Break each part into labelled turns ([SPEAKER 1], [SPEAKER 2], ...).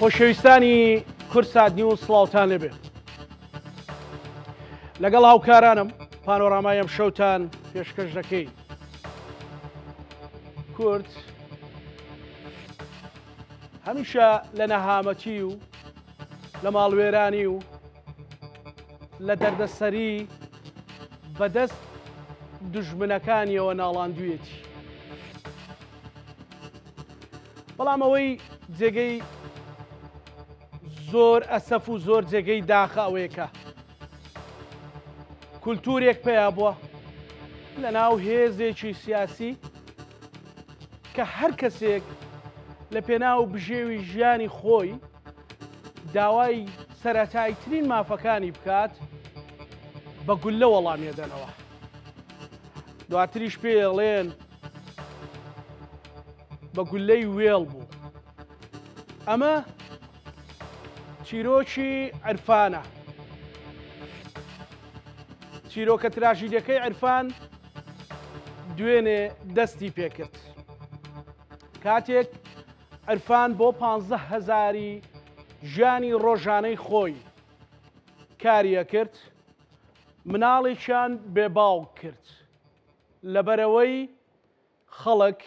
[SPEAKER 1] خۆشەویستانی کورسات نیوز سڵاوتان لەبێ لەگەڵ هاوکارانم پانۆرامای ئەم شەوتان پێشکەش دەکەین. کورد هەمیشە لە نەهامەتی و لە ماڵوێرانی و لە دەردەسەری بەدەست دوژمنەکانیەوە ناڵاندوویەتی، بەڵام ئەوەی جێگەی زۆر ئەسەف و زۆر جێگەی داخە ئەوەیەکە کولتورێک پێیا بووە لە ناو هێزێکی سیاسی کە هەر کەسێک لە پێناو بژێوی ژیانی خۆی داوای سەرەتاییترین مافەکانی بکات بە گولە وەڵامێدەنەوە. دواتریش پێڵێن بە گولەی وێڵ بوو. ئەمە چیرۆکی عرفانە، چیرۆکە تراژیدەکەی عرفان دوێنێ دەستی پێکرد کاتێک عرفان بۆ 15,000 ژیانی ڕۆژانەی خۆی کاریە کرد، مناڵێکیان بێباوک کرد لەبەرەوەی خەڵک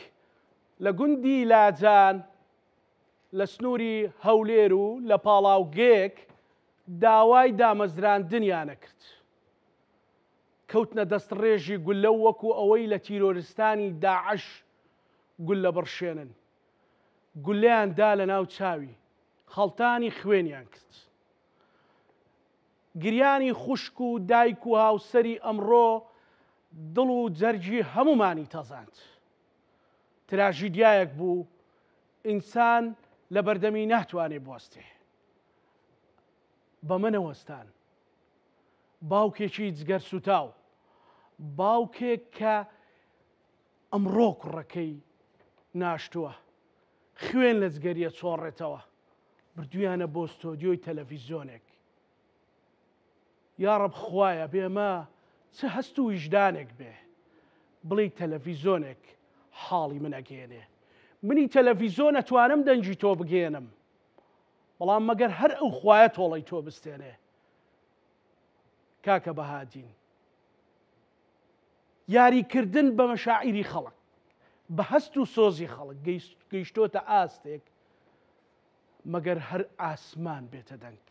[SPEAKER 1] لە گوندی لاجان لە سنووری هەولێر و لە پاڵاوگەیەک داوای دامەزراندنیانە کرد، کەوتنە دەستڕێژی گولە وەکو ئەوەی لە تیرۆریستانی داعش گولە بڕشێنن. گولەیان دا لە ناو چاوی، خەڵتانی خوێنیان کرد. گریانی خوشک و دایک و هاوسەری ئەمڕۆ دڵ و جەرگی هەمومانی تەزاند. تراژیدیایەک بوو ئینسان لە بەردەمی ناتوانێ بوەستێ. بە منەوەستان باوکێکی جگەر سوتاو، باوکێک کە ئەمڕۆ کوڕەکەی ناشتووە، خوێن لە جگەریە چۆڕێتەوە، بردویانە بۆ ستۆدیۆی تەلەڤیزیۆنێک. یا ڕەب خوایە بێمە چه هەست و ویژدانێک بێ بڵێ تەلەڤیزیۆنێک حاڵی من ئەگێنێ، منی تەلەڤیزیۆن ئەتوانم دەنجی تۆ بگێنم، بەڵام مەگەر هەر ئەو خوایە تۆڵی تۆ بستێنێ. کاکە بەهادین، یاریکردن بە مەشاعیری خەڵک، بە هەست و سۆزی خەڵک گەیشتۆتە ئاستێک مەگەر هەر ئاسمان بێتە دەنگ،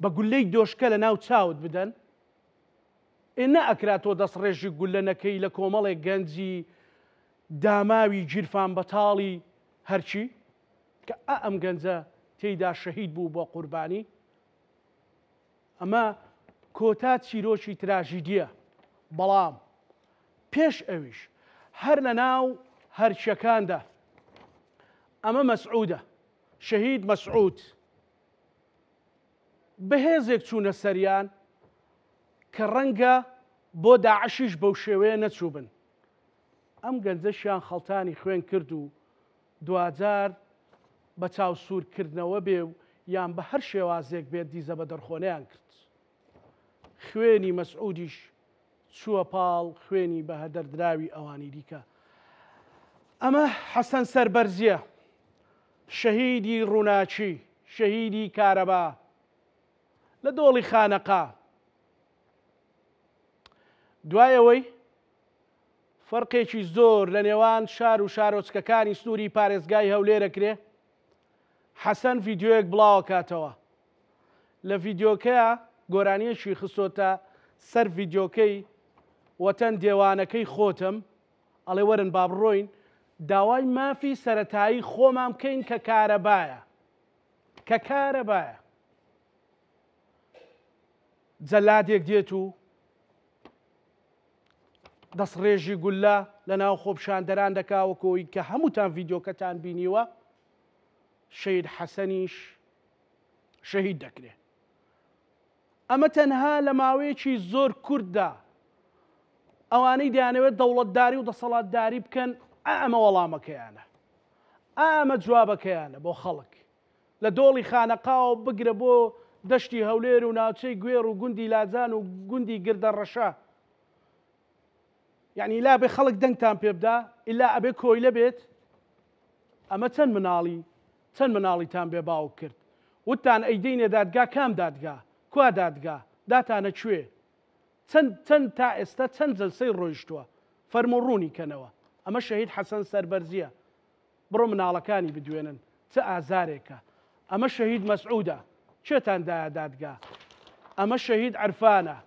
[SPEAKER 1] بە گولەی دۆشکە لە ناو چاوت بدەن، ئێنە ئەکراتۆ دەستڕێژی گولەنەکەی لە کۆمەڵێک گەنجی داماوی گیرفان بەتاڵی هەرچی کە ئەم گەنجە تێیدا شەهید بوو بۆ قوربانی. ئەمە کۆتا چیرۆکی تراژیدیە، بەڵام پێش ئەویش هەر لە ناو هەرچیەکاندا ئەمە مەسعودە، شەهید مەسعود بەهێزێک چوونە سەریان کە ڕەنگە بۆ داعشیش بەو شێوەیە نەچووبن. ئەم گەنجەشیان خەڵتانی خوێن کرد و دوجار بە چاوسوورکردنەوە بێ و یان بە هەر شێوازێک بێت دیزە بە دەرخۆنەیان کرد. خوێنی مەسعودیش چووە پاڵ خوێنی بە هەدەردراوی ئەوانی دیکە. ئەمە حەسەن سەربەرزیە، شەهیدی ڕووناچی، شەهیدی کارەبا لە دۆڵی خانەقا. دوایەوەی فەرقێکی زۆر لە نێوان شار و شارۆچکەکانی سنووری پارێزگای هەولێرە کرێ، حەسەن ڤیدیۆیەک بڵاوە کاتەوە. لە ڤیدیۆکەیە گۆرانیەکی خستۆتە سەر ڤیدیۆکەی وەتەن دێوانەکەی خۆتم، ئەڵێ وەرن با بڕۆین داوای مافی سەرەتایی خۆمان بکەین کە کارەبایە، کە کارەبایە. جەلادێک دێت و دەستڕێژی گولە لە ناو خۆپشاندەران دەکاوەکەوەی کە هەمووتان ڤیدیۆکەتان بینیوە، شەید حەسەنیش شەهید دەکرێت. ئەمە تەنها لە ماوەیەکی زۆر کوورتدا ئەوانەی دەیانەوێت دەوڵەتداری و دەسەڵاتداری بکەن، ئەمە وەڵامەکەیانە، ئەمە جوابەکەیانە بۆ خەڵک. لە دۆڵی خانەقاوە بگرە بۆ دەشتی هەولێر و ناوچەی گوێڕ و گوندی لاجان و گوندی گردەڕەشە، یعنی لا بێ خەڵک دەنگتان پێ بدا ئیلا ئەبێ کۆیلە بێت. ئەمە چەند مناڵی چەند مناڵیتان بێ باوک کرد وتان ئەیدەینێ دادگا کام دادگا کوا دادگا داتانە کوێ چەند تا ئێستا چەند جەلسەی ڕۆیشتووە فەرموڕوونی کەنەوە ئەمە شەهید حەسەن سەربەرزیە بڕۆ مناڵەکانی بدوێنن چه ئازارێکە ئەمە شەهید مەسعودە چێتاندایە دادگا ئەمە شەهید عرفانە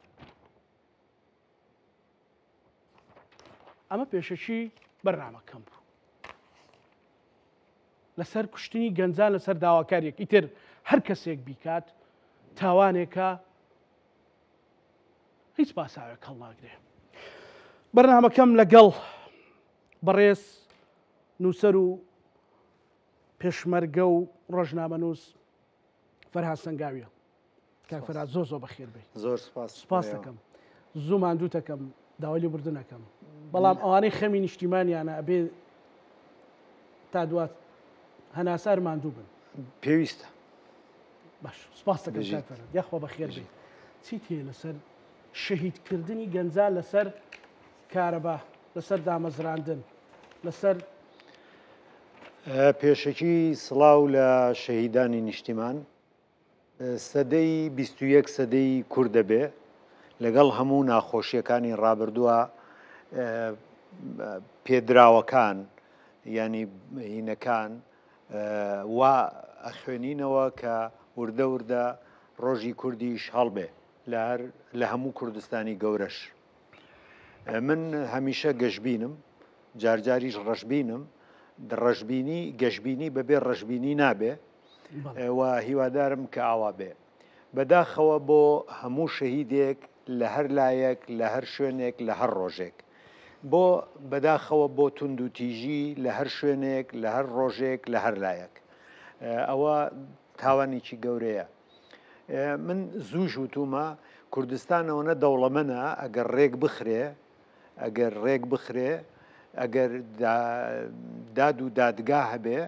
[SPEAKER 1] ئەمە پێشەکی بەرنامەکەم بوو لەسەر کوشتنی گەنجان لەسەر داواکاریەک ئیتر هەر کەسێک بیکات تاوانێکە هیچ پاساوێک هەڵناگرێ بەرنامەکەم لەگەڵ بەڕێز نووسەر و پێشمەرگە و ڕۆژنامەنووس فەرهاد سەنگاویە کاک فەرهاد زۆر زۆر بەخێر بێ
[SPEAKER 2] زۆر
[SPEAKER 1] سوپاس دەکەم زوو ماندوو دەکەم داوای لێبوردنەکەم بەڵام ئەوانەی خەمی نیشتیمانیانە ئەبێ تا دوات هەناسار ماندوو بن
[SPEAKER 2] پێویستە
[SPEAKER 1] باش سوپاس دەکەم کاک فەرهاد یاخوا بەخێر بێ چیت هەیە لەسەر شەهیدکردنی گەنجان لەسەر کارەبا لەسەر دامەزراندن لەسەر
[SPEAKER 2] پێشەکی سڵاو لە شەهیدانی نیشتیمان سەدەی 21 سەدەی کوور دەبێ لەگەڵ هەموو ناخۆشیەکانی ڕابردووە پێدراوەکان ینی هینەکان وا ئەخوێنینەوە کە وردە وردە ڕۆژی کوردیش هەڵبێ لە هەموو کوردستانی گەورەش من هەمیشە گەشتبینم جارجاریش ڕەشبینم ڕەشبینی گەشتبینی بەبێ ڕەشبینی نابێ و هیوادارم کە ئاوا بێ بەداخەوە بۆ هەموو شەهیدێک لە هەر لایەک لە هەر شوێنێک لە هەر ڕۆژێک بۆ بەداخەوە بۆ تونند و تیژی لە هەر شوێنێک لە هەر ڕۆژێک لە هەر لایەک ئەوە تاوانێکی گەورەیە من زوو ژووتومە کوردستانەوەنە دەوڵەمەنە ئەگەر ڕێک بخرێ ئەگەر داد و دادگا هەبێ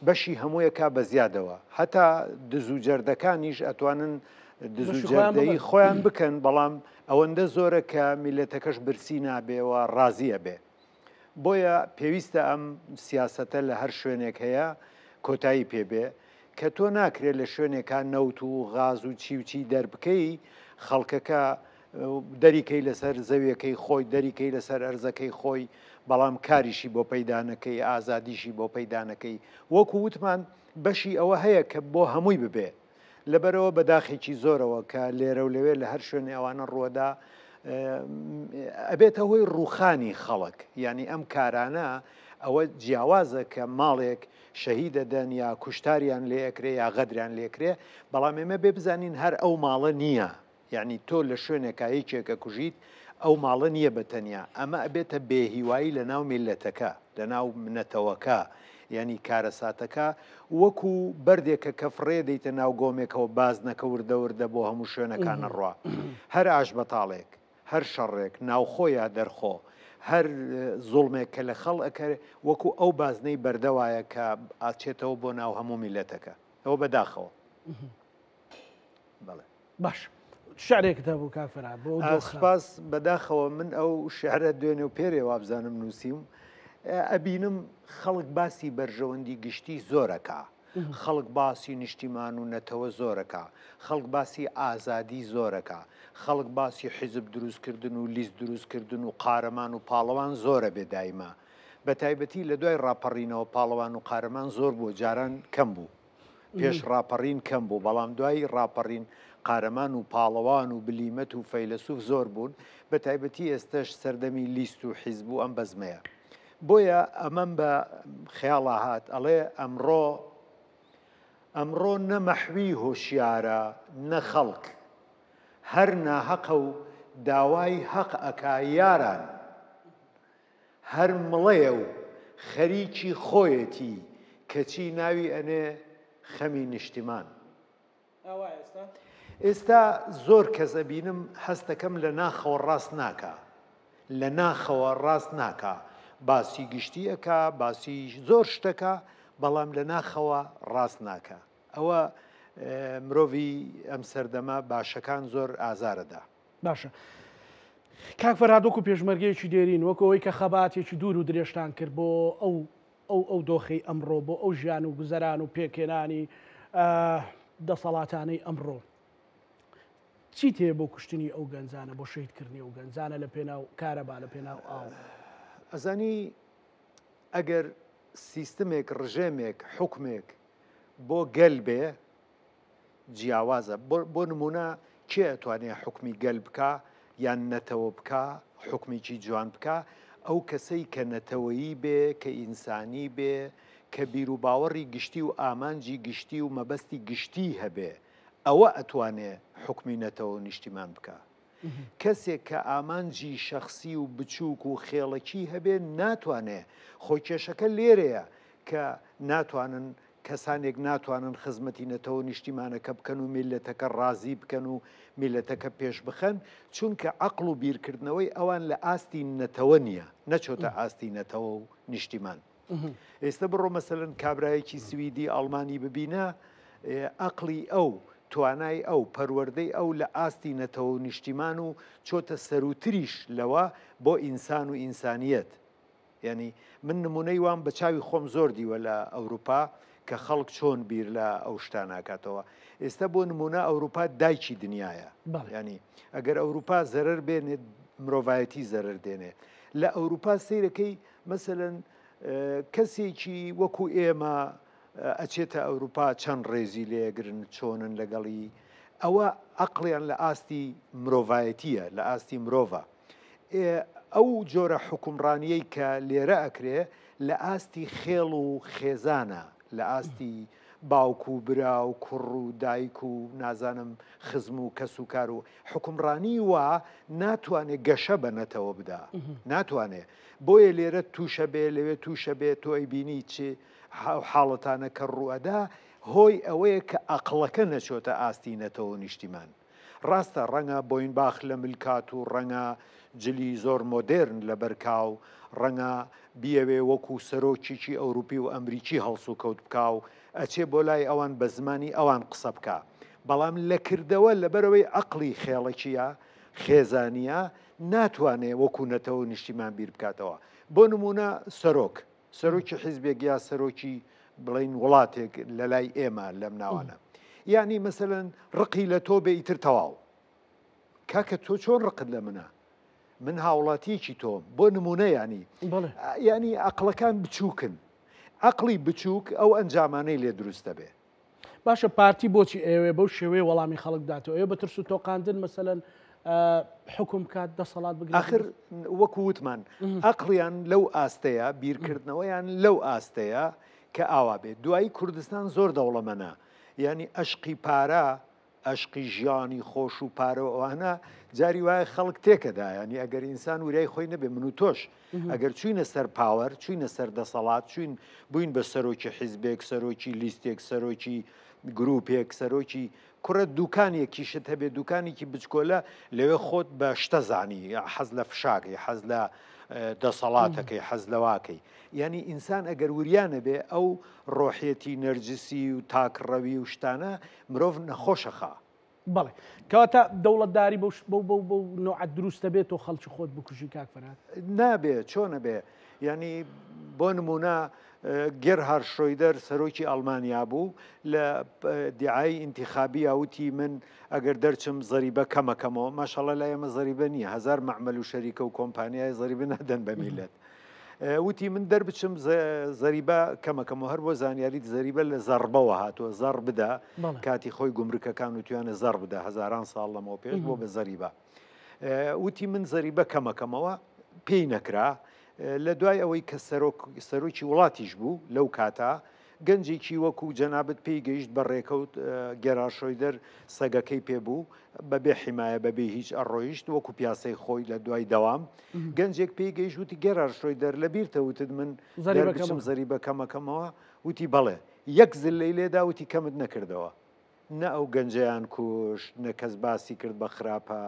[SPEAKER 2] بەشی هەموویەکە بە زیادەوە هەتا دز و جەردەکانیش ئەتوانن دز و جەردەی خۆیان بکەن بەڵام ئەوەندە زۆرە کە میلەتەکەش برسی نابێەوە ڕازیە بێ بۆیە پێویستە ئەم سیاسەتە لە هەر شوێنێک هەیە کۆتایی پێبێ کە تۆ ناکرێت لە شوێنێکە نەوت و غاز و چی دەربکەی خەڵکەکە دەریکەی لەسەر زەویەکەی خۆی دەریکەی لەسەر ئەرزەکەی خۆی بەڵام کاریشی بۆ پەیدانەکەی ئازادیشی بۆ پەیدانەکەی وەکو وتمان بەشی ئەوە هەیە کە بۆ هەمووی ببێ لەبەرەوە بەداخێکی زۆرەوە کە لێرە و لەوێ لە هەر شوێنی ئەوانە ڕووەدا ئەبێتە هۆی ڕوخانی خەڵک ینی ئەم کارانە ئەوە جیاوازە کە ماڵێک شەهید دەدەن یا کوشتاریان لێکرێ یا غەدریان لێکرێ بەڵام ئێمە بێ بزانین هەر ئەو ماڵە نییە یعنی تۆ لە شوێنێکە هیچێکە کوژیت ئەو ماڵە نییە بەتەنیا ئەمە ئەبێتە بێهیوایی لە ناو میلەتەکە لە ناو منەتەوەکە ینی کارەساتەکە وەکو بەردێکە کە فڕێ دەیتە ناو گۆمێکەوە باز نەکە وردە وردە بۆ هەموو شوێنەکانە ڕوا هەر ئاش بەتاڵێک هەر شەڕێک ناوخۆ یا دەرخۆ هەر زوڵمێک کە لە خەڵ ئەکە وەکو ئەو بازنەی بەردەوایە کە ئاچێتەوە بۆ ناو هەموو میلەتەکە ئەوە بەداخەوە بەڵێ
[SPEAKER 1] باش شعرێکت هەبوو کاک فەرهاد بۆ
[SPEAKER 2] سوپاس بەداخەوە من ئەو شعرە دوێنێ و پێرێ وابزانم نووسیم ئەبینم خەڵک باسی بەرژەوەندی گشتی زۆرەکە خەڵک باسی نیشتیمان و نەتەوە زۆرەکە خەڵک باسی ئازادی زۆرەکە خەڵک باسی حیزب دروستکردن و لیست دروستکردن و قارەمان و پاڵەوان زۆرە بێ دایما بە تایبەتی لە دوای ڕاپەڕینەوە پاڵەوان و قارەمان زۆر بوو جاران کەم بوو پێش ڕاپەڕین کەم بوو بەڵام دوای ڕاپەڕین قارەمان و پاڵەوان و بلیمەت و فەیلسوف زۆر بوون بە تایبەتی ئێستش سەردەمی لیست و حیزب و ئەم بەزمەیە بۆیە ئەمەم بە خەیاڵا هات ئەڵێ ئەمڕۆ نەمەحوی هۆشیارە نە خەڵک هەر ناهەقە و داوای حەق ئەکا یاران هەر مڵەیە و خەریکی خۆیەتی کەچی ناوی ئەنێ خەمی نیشتیمان ئێستا زۆر کەس ئەبینم هەستەکەم لە ناخەوە ڕاست ناکە لە ناخەوە ڕاست ناکە باسی گشتی ئەکا باسی زۆر شتەکە بەڵام لە ناخەوە ڕاست ناکە ئەوە مرۆڤی ئەم سەردەمە باشەکان زۆر ئازارەدا
[SPEAKER 1] باشە کاک فەرهاد وەکو پێشمەرگەیەکی دێرین وەکو ئەوەی کە خەباتێکی دوور و درێژتان کرد بۆ ئەو ئەو دۆخی ئەمڕۆ بۆ ئەو ژیان و گوزەران و پێکێنانی دەسەڵاتانەی ئەمڕۆ چی تێ بۆ کوشتنی ئەو گەنجانە بۆ شەیدکردنی ئەو گەنجانە لە پێناو کارەبا لە پێناو ئاو
[SPEAKER 2] ئەزانی ئەگەر سیستمێک ڕژێمێک حکمێک بۆ گەل بێ جیاوازە بۆ نمونە کێ ئەتوانێت حکمی گەل بکە یان نەتەوە بکە حکمێکی جوان بکە ئەو کەسەی کە نەتەوەیی بێ کە ئینسانی بێ کە بیر و باوەڕی گشتی و ئامانجی گشتی و مەبەستی گشتی هەبێ ئەوە ئەتوانێ حکمی نەتەوە نیشتیمان بکە کەسێک کە ئامانجی شەخصی و بچووک و خێڵەکی هەبێ ناتوانێ خۆی کێشەکە لێرەیە کە ناتوانن کەسانێک ناتوانن خزمەتی نەتەوە نیشتیمانەکە بکەن و میلەتەکە ڕازی بکەن و میلەتەکە پێش بخەن چونکە عەقڵ و بیرکردنەوەی ئەوان لە ئاستی نەتەوە نییە نەچۆتە ئاستی نەتەوە و نیشتیمان ئێستا بڕۆ مەسەلەن کابرایەکی سویدی ئەڵمانی ببینە عەقڵی ئەو توانای ئەو پەروەردەی ئەو لە ئاستی نەتەوە و نیشتیمان و چۆتە سەروتریش لەوە بۆ ئینسان و ئینسانیەت یعنی من نمونەی وام بە چاوی خۆم زۆر دیوە لە ئەوروپا کە خەڵک چۆن بیر لە ئەو شتاناکاتەوە ئێستا بۆ نمونە ئەوروپا دایکی دنیاە ینی ئەگەر ئەوروپا زەرەر بێنێت مرۆڤایەتی زەرەر دێنێ لە ئەوروپا سیرەکەی مەسەلەن کەسێکی وەکو ئێمە ئەچێتە ئەوروپا چەند ڕێزی لێگرن چۆنن لەگەڵی ئەوە عەقڵیان لە ئاستی مرۆڤایەتیە لە ئاستی مرۆڤە ئەو جۆرە حکومڕانیەی کە لێرە ئەکرێ لە ئاستی خێڵ و خێزانە لە ئاستی باوکو و برا و کوڕ و دایک و نازانم خزم و کەس و کار و حکومڕانی وە ناتوانێت گەشە بەنەتەوە بدا ناتوانێت بۆیە لێرە تووشە بێ لەوێ تووشە بێت تۆی بینی چی حاڵەتانە کە ڕوئەدا هۆی ئەوەیە کە عەقڵەکە نەچۆتە ئاستی نەتەوە نیشتیمان ڕاستە ڕەنگە بۆین باخ لە ملکات و ڕەنگە جلی زۆر مۆدرن لە بەرکاو ڕەنگە بیەوێ وەکو سەرۆکیی ئەوروپی و ئەمریکی هەڵس و کەوت بکە و ئەچێ بۆ لای ئەوان بە زمانی ئەوان قسە بکە بەڵام لە کردەوە لەبەرەوەی عەقڵی خێڵەکیە خێزانیە ناتوانێت وەکو نەتەوە نیشتیمان بیر بکاتەوە بۆ نمونە سەرۆکی حیزبێک یا سەرۆکی بڵین وڵاتێک لە لای ئێمە لەم ناوانە یعنی مەسەلەن ڕقی لە تۆ بێ ئیتر تەواو کاکە تۆ چۆن ڕقت لە منە من هاوڵاتیەکی تۆم بۆ نمونە ینی عەقڵەکان بچووکن عەقڵی بچووک ئەو ئەنجامانەی لێ دروستە بێ
[SPEAKER 1] باشە پارتی بۆچی ئێوێ بەو شێوەیە وەڵامی خەڵک داتەوە ئێوە بە ترس و تۆقاندن مەسەلەن حکم کات دەسەڵات بگرێت
[SPEAKER 2] ئاخر وەکو وتمان عەقڵیان لەو ئاستەیە بیرکردنەوەیان لەو ئاستەیە کە ئاوا بێت دوایی کوردستان زۆر دەوڵەمەنە یعنی ئەشقی پارە ئەشقی ژیانی خۆش و پارە ئەوانە جاری وایە خەڵک تێکەدا ینی ئەگەر ئینسان وریای خۆی نەبێ من و تۆش ئەگەر چوینە سەر پاوەەر چوینە سەر دەسەڵات چوین بووین بە سەرۆکی حیزبێک سەرۆکی لیستێک سەرۆکی گروپێک سەرۆکی کوڕە دوکانێکیشت هەبێ دوکانێکی بچکۆلە لەوێ خۆت بە شتە زانی حەز لە فشاکەی حەز لە دەسەڵاتەکەی حەز لەواکەی یعنی ئینسان ئەگەر وریانە بێ ئەو ڕۆحیەتی نەرجسی و تاکڕەوی و شتانە مرۆڤ نەخۆشەخە
[SPEAKER 1] بەڵێ کەواتە دەوڵەتداری بەو نوعەت دروستە بێت تۆ خەڵکی خۆت بکوژی کاک فەرهاد
[SPEAKER 2] نابێ چۆنە بێ ینی بۆ نمونە گێرهارد شرۆیدەر سەرۆکی ئەڵمانیا بوو لە دیعای ئینتیخابی یاوتی من ئەگەر دەرچم زەریبە کەمەکەمەوە ماشەڵە لای ئێمە زەریبە نییە هەزار مەعمەل و شەریکە و کۆمپانیای زەریبە نەدەن بە میلەت وتی من دەربچم زەریبە کەمەکەمەوە هەر بۆ زانیاریت زەریبە لە زەڕبەوە هاتووە زەڕ بدە کاتی خۆی گومرکەکان و توانە زەڕ بدە هەزاران ساڵ لەمەوە پێش بۆ بە زەریبە وتی من زەریبە کەمەکەمەوە پێی نەکرا لە دوای ئەوەی کە سەرۆکی وڵاتیش بوو لەو کاتا گەنجێکی وەکو جەنابەت پێی گەیشت بە ڕێکەوت گێرهارد شرۆیدەر سەگەکەی پێبوو بەبێ حیمایە بەبێ هیچ ئەڕۆیشت وەکو پیاسەی خۆی لە دوای دەوام گەنجێک پێی گەیشت وتی گێرهارد شرۆیدەر لەبیرتە وتت من دەربچم زەریبە کەمەکەمەوە وتی بەڵێ یەک زلەی لێدا وتی کەمت نەکردەوە نە ئەو گەنجەیان کوشت نە کەس باسی کرد بە خراپە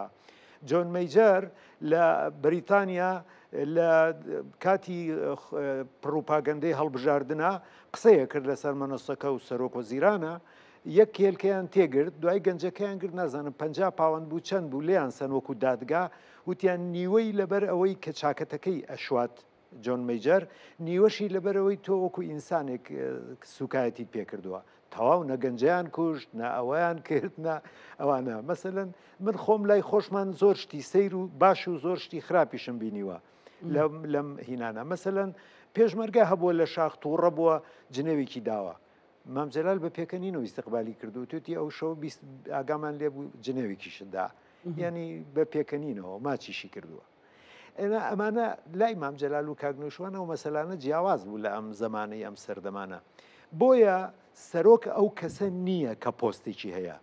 [SPEAKER 2] جۆن مەیجەر لە بریتانیا لە کاتی پڕوپاگەندەی هەڵبژاردنە قسەیە کرد لەسەر مەنەسەکە و سەرۆک وەزیرانە یەک کێلکەیان تێگرت دوای گەنجەکەیان کرد نازانم 50 پاوەند بوو چەند بوو لێیان سەن وەکو دادگا وتیان نیوەی لەبەر ئەوەی کە چاکەتەکەی ئەشوات جۆن مەیجەر نیوەشی لەبەرەوەی تۆ وەکو ئینسانێک سوکایەتی پێکردووە تەواو نەگەنجیان کوشت نە ئەوەیان کرد نە ئەوانە مەسەلەن من خۆم لای خۆشمان زۆر شتی سیر و باش و زۆر شتی خراپیشم بینیوە لەم هینانە مەسەلەن پێشمەرگە هەبووە لە شاخ تووڕە بووە جنێوێکی داوە مامجلال بە پێکەنینەوە ئیستقبالی کردو توتی ئەو شەو ئاگامان لێبوو جنێوێکیشدا ینی بە پێکەنینەوە ماچیشی کردووە ئەمانە لای مامجلال و کاگنوشوانە و مەسەلانە جیاواز بوو لە ئەم زمانەی ئەم سەردەمانە بۆیە سەرۆک ئەو کەسە نییە کە پۆستێکی هەیە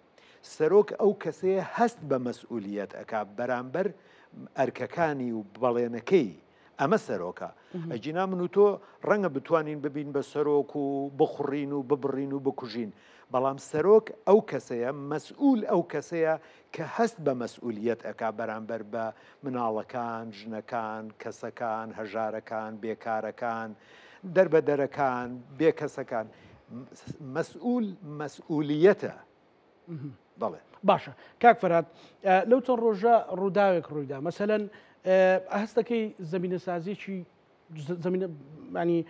[SPEAKER 2] سەرۆک ئەو کەسەیە هەست بە مەسئولیت ئەکا بەرامبەر ئەرکەکانی و بەڵێنەکەی ئەمە سەرۆکە ئەجینا من و تۆ ڕەنگە بتوانین ببین بە سەرۆک و بخوڕین و ببڕین و بکوژین بەڵام سەرۆک ئەو کەسەیە مەسئول ئەو کەسەیە کە هەست بە مەسئولیت ئەکا بەرامبەر بە مناڵەکان ژنەکان کەسەکان هەژارەکان بێکارەکان دەربەدەرەکان بێکەسەکان مەسئول مەسئولیەتە بەڵێ
[SPEAKER 1] باشە کاک فەرهاد لەو چەند ڕۆژە ڕووداوێک ڕوویدا مەسەلەن هەستەکەی زمینە سازیی ینی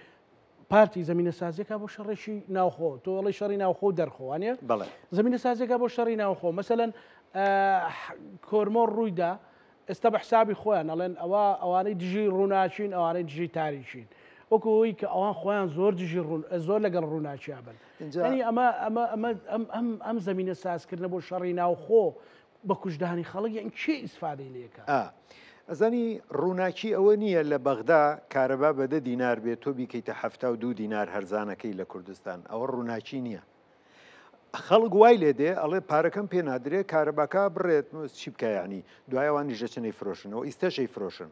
[SPEAKER 1] پارتی زمینە سازیەکە بۆ شەڕێکی ناوخۆ تۆ وڵی شەڕی ناوخۆ و دەرخۆوانە زمینە سازیەکە بۆ شەڕی ناوخۆ مەسەلەن کۆرمۆر ڕوویدا ئێستا بە حسابی خۆیان ئەڵێن ئەوانەی دژی ڕووناچین ئەوانەی دژی تاریچین وەکەوەی کە ئەوان خۆیان زۆر دژی زۆر لەگەڵ ڕووناچیا بن ینی ئەم زمینە سازکردنە بۆ شەڕی ناوخۆ بە کوژدانی خەڵک یان چی ئیسفادەی لێکە
[SPEAKER 2] ئەزانی ڕووناکی ئەوە نییە لە بەغدا کارەبا بە 10 دینار بێت تۆ بیکەیتە 72 دینار هەرزانەکەی لە کوردستان ئەوە ڕووناکی نییە خەڵک وای لێ دێ ئەڵێ پارەکەم پێ نادرێت کارەباکە بڕێت چی بکە یعنی دوایەوانی ژەچنەی فرۆشنەوە ئیستەشەی فرۆشن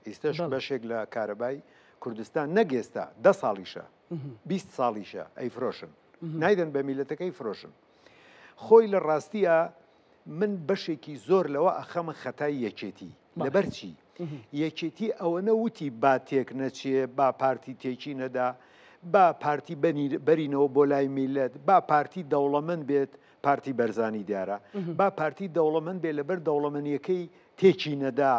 [SPEAKER 2] ئیستەش بەشێک لە کارەبای کوردستان نەگەێستا 10 ساڵیشە 20 ساڵیشە ئەی فرۆشن نایدەن بە میلەتەکەی فرۆشن خۆی لە ڕاستیە من بەشێکی زۆر لەوە ئەخەمە خەتای یەکێتی لەبەر چی یەکێتی ئەوەنە وتی با تێک نەچێ با پارتی تێکی نەدا با پارتی بەرینەوە بۆ لای میلەت با پارتی دەوڵەمەند بێت پارتی بەرزانی دیارە با پارتی دەوڵەمەند بێت لەبەر دەوڵەمەندیەکەی تێکی نەدا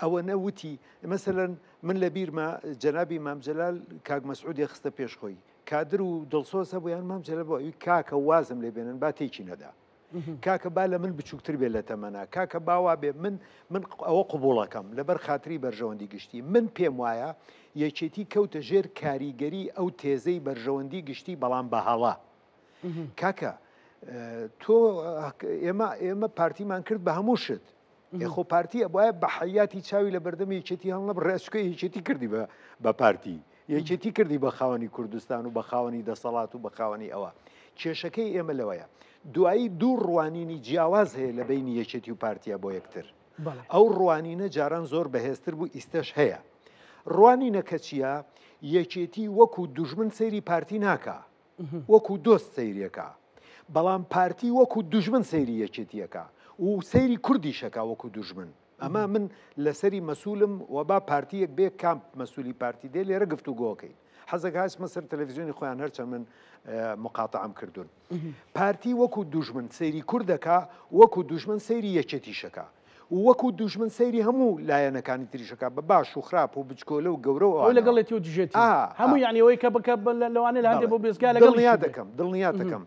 [SPEAKER 2] ئەوە نەوتی مەسەلەن من لە بیرمە جەنابی مامجلال کاک مەسعودی خستە پێشخۆی کادر و دڵسۆزە بۆیان مامجلال بۆ ئەوی کاکە وازم لێ بێنن با تێکی نەدا کاکە با لە من بچووکتر بێت لە تەمەنا کاکە باوا بێ من ئەوە قوبوڵەکەم لەبەر خاتری بەرژەوەندی گشتی من پێم وایە یەکێتی کەوتە ژێر کاریگەری ئەو تێزەی بەرژەوەندی گشتی بەڵام بەهاڵا کاکە تۆ ئێمە پارتیمان کرد بە هەموو شت خۆ پارتی ئەبواە بە حیاتی چاوی لە بەردەم یەکێتی هەڵە ڕێچکە یەکێتی کردی بە پارتی یەکێتی کردی بە خاوەنی کوردستان و بە خاوەنی دەسەڵات و بە خاوەنی ئەوە کێشەکەی ئێمە لەوەیە دوایی دوو ڕوانینی جیاواز هەیە لە بینی یەکێتی و پارتیە بۆ یەکتر ئەو ڕوانینە جاران زۆر بەهێزتر بوو ئیستەش هەیە ڕوانینەکە چییە یەکێتی وەکو دوژمن سەیری پارتی ناکە وەکو دۆست سەیرەکە بەڵام پارتی وەکو دوژمن سەیری یەکێتیەکە و سەیری کوردیشەکە وەکو دوژمن ئەمە من لەسەری مەسوولم و با پارتیەک بێ کامپ مەسوولی پارتی دێ لێرە گفتوگۆکەین حەزەک هاش مەسەر تەلەڤیزیۆنی خۆیان هەرچەند من مقاتەعەم کردوون پارتی وەکو دوژمن سەیری کوردەکە وەکو دوژمن سەیری یەکێتیشەکە وەکو دوژمن سەیری هەموو لایەنەکانی تریشەکە بە باش و خراپ و بچکۆلە و گەورەوە
[SPEAKER 1] لەگەڵێتی و دژێتی هەموو یانیەوەی کە بکە لەوانێ لە هەندێک بۆ بێزگا لەگەڵ
[SPEAKER 2] دڵنیا دەکەم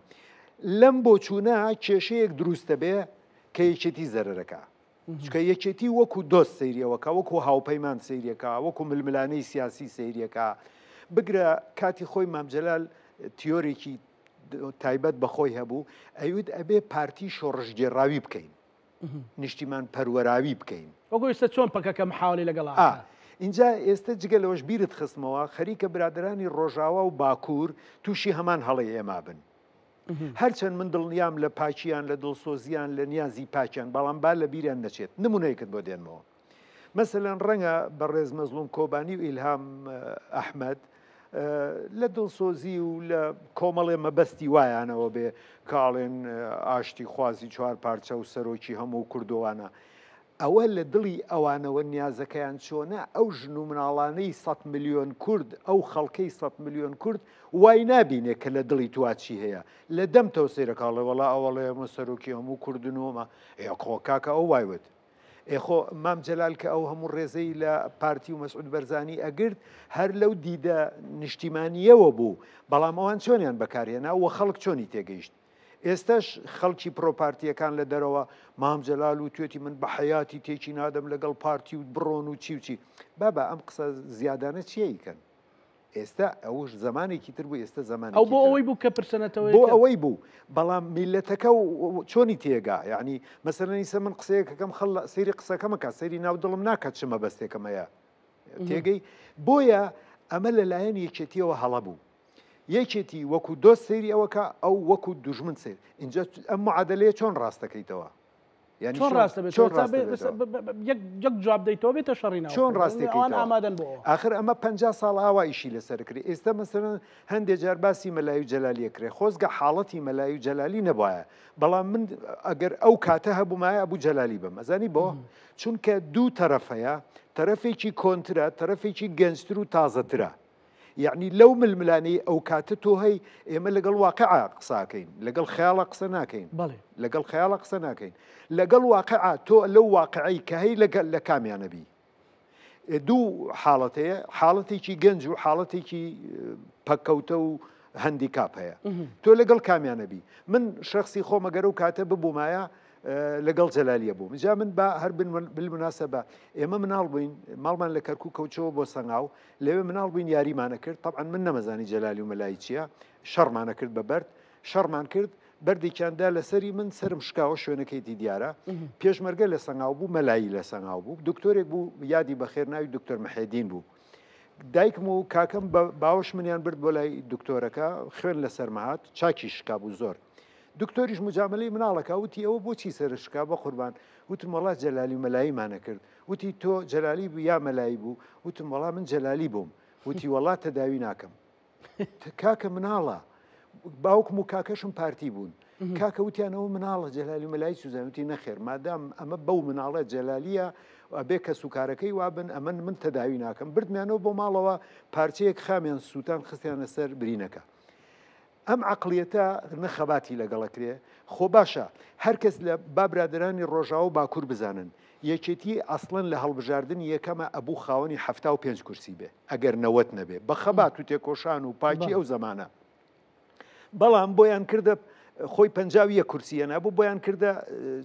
[SPEAKER 2] لەم بۆ چوونە کێشەیەک دروستە بێ کە یەکێتی زەرەرەکە چکە یەکێتی وەکو دۆست سەیریەوەکە وەکو هاوپەیمان سەیریەکە وەکو ململانەی سیاسی سەیریەکە بگرە کاتی خۆی مامجلال تیۆرێکی تایبەت بەخۆی هەبوو ئەیود ئەبێ پارتی شۆڕژگێڕاوی بکەین نیشتیمان پەروەراوی بکەین
[SPEAKER 1] وەکو ئێستا چۆن پەکەکەم حاڵی لەگەڵ
[SPEAKER 2] اینجا ئێستا جگە لەوەش بیرت خستمەوە خەریکە برادرانی ڕۆژاوا و باکوور تووشی هەمان هەڵی ئێمە بن هەرچەند من دڵنیام لە پاچیان لە دڵسۆزیان لە نیازی پاچیان بەڵام با لە بیریان نەچێت نمونەیەکت بۆ دێنمەوە مەسەلەن ڕەنگە بەڕێز مەزلوم کۆبانی و ئیلهام ئەحمەد لە دڵسۆزی و لە کۆمەڵێ مەبەستی وایانەوە بێ کاڵێن ئاشتی خوازی چوار پارچە و سەرۆکی هەموو کوردوانە ئەوە لە دڵی ئەوانەوە نیازەکەیان چۆنە ئەو ژن و مناڵانەی 100 ملیۆن کورد ئەو خەڵکەی 100 ملیۆن کورد وای نابینێ کە لە دڵی توچی هەیە لە دەم تەوسێرەکڵێ وڵا ئەوڵێ ئەمە سەرۆکی هەموو کوردنەوەمە خۆ کاکە ئەو وایوت ئێخۆ مام جەلال کە ئەو هەموو ڕێزەی لە پارتی و مەسعود بەرزانی ئەگرت هەر لەو دیدە نیشتیمانیەوە بوو بەڵام ئەوان چۆنیان بەکارهێنا وە خەڵک چۆنی تێگەیشت ئێستاش خەڵکی پرۆپارتیەکان لە دەرەوە مام جەلال و توێتی من بە حیاتی تێکی نادەم لەگەڵ پارتی و بڕۆن و چی بابا ئەم قسە زیادانە چیەکەن ئێستا ئەوش زمانێکی تر بوو ئێستا زمانی
[SPEAKER 1] ئەو بۆ ئەوەی بوو کە پرسەنەتەوەی
[SPEAKER 2] بۆ ئەوەی بوو بەڵام میلەتەکە و چۆنی تێگا یعنی مەسەرەنیسە من قسەیەکەکەم خەڵ سەیری قسەکەمەکە سەیری ناو دڵم ناکات چمە بەستێکەمەیە تێگەی بۆیە ئەمە لەلایەن یەکێتیەوە هەڵە بوو یەکێتی وەکو دۆست سەیری ئەوەکە ئەو وەکو دوژمن سیر اینجا ئەم معادلەیە چۆن ڕاستەکەیتەوە
[SPEAKER 1] چۆن ڕاستە یەک جواب دەیتەوە بێتە شەڕینەوە
[SPEAKER 2] چۆن ڕاستێکەوە
[SPEAKER 1] ئامادەن بۆ
[SPEAKER 2] آخر ئەمە 50 ساڵ ئاوا ئیشی لەسەر کرد ئێستا مەسەرەن هەندێک جار باسی مەلای و جەلالیە کرێ خۆزگە حاڵەتی مەلای و جەلالی نەبوایە بەڵام من ئەگەر ئەو کاتە هەبوومایە ئەبوو جەلالی بم ئەزانی بۆ چونکە دوو تەرەفەیە تەرەفێکی کۆنترە تەرەفێکی گەنجتر و تازەترە یعنی لەو ململانەی ئەو کاتە تۆ هەی ئێمە لەگەڵ واقعا قساکەین لەگەڵ خەیاڵە قسە ناکەین لەگەڵ خەیاڵە قسە ناکەین لەگەڵ واقعا تۆ لەو واقعی کە هەی لەگەڵ لە کامیانەبی دوو حاڵەتەیە حاڵەتێکی گەنج و حاڵەتێکی پەکەوتە و هەندیکاپ هەیە تۆ لەگەڵ کامیانەبی من شخصی خۆمەگەر و کاتە ببوومایە لەگەڵ جەلالیە بووم جا من بە هەر بالمناسبە ئێمە مناڵ بووین ماڵمان لە کەرکوو کەوتەوە بۆ سەنگاو لەوێ مناڵ بووین یاریمانە کرد طبعا من نەمەزانی جەلالی و مەلای چییە شەڕمانە کرد بە بەرد شەڕمان کرد بەردێکیاندا لەسەری من سرم شکاوە شوێنەکەیتی دیارە پێشمەرگە لە سەنگاو بوو مەلایی لە سەنگاو بوو دکتۆرێک بوو یادی بەخێر ناوی دکتۆر محێدین بوو دایکم و کاکەم باوەش منیان برد بۆ لای دکتۆرەکە خوێن لەسەر مەهات چاکی شکا بوو زۆر دکتۆریش مجاملەی مناڵەکە وتی ئەوە بۆچی سەرشکا بە قوربان وتم وڵات جەلالی و مەلاییمانە کرد وتی تۆ جەلالی بوو یا مەلایی بوو وتم وەڵا من جەلالی بووم وتی وەڵات تەداوی ناکەم کاکە مناڵە باوکم و کاکەشم پارتی بوون کاکە وتیانەوە مناڵە جەلالی و مەلایی سوزانوتی نەخێر مادام ئەمە بەو مناڵە جەلالیە ئەبێ کە سوکارەکەی وابن ئەمە من تەداوی ناکەم بردمیانەوە بۆ ماڵەوە پارچەیەک خامیان سووتان خستیانە سەر برینەکە ئەم عقلیەتە نەخەباتی لەگەڵەکرێ خۆ باشە هەر کەس لە بابرادرانی ڕۆژاوە باکوور بزانن یەکێتی ئەسڵەن لە هەڵبژاردننی یەکەمە ئەبوو خاوەنی 75 کورسی بێ ئەگەر نەوەت نەبێ بە خەبات و تێکۆشان و پاکی ئەو زمانە بەڵام بۆیان کردە خۆی 50 کورسیە نبوو بۆیان کردە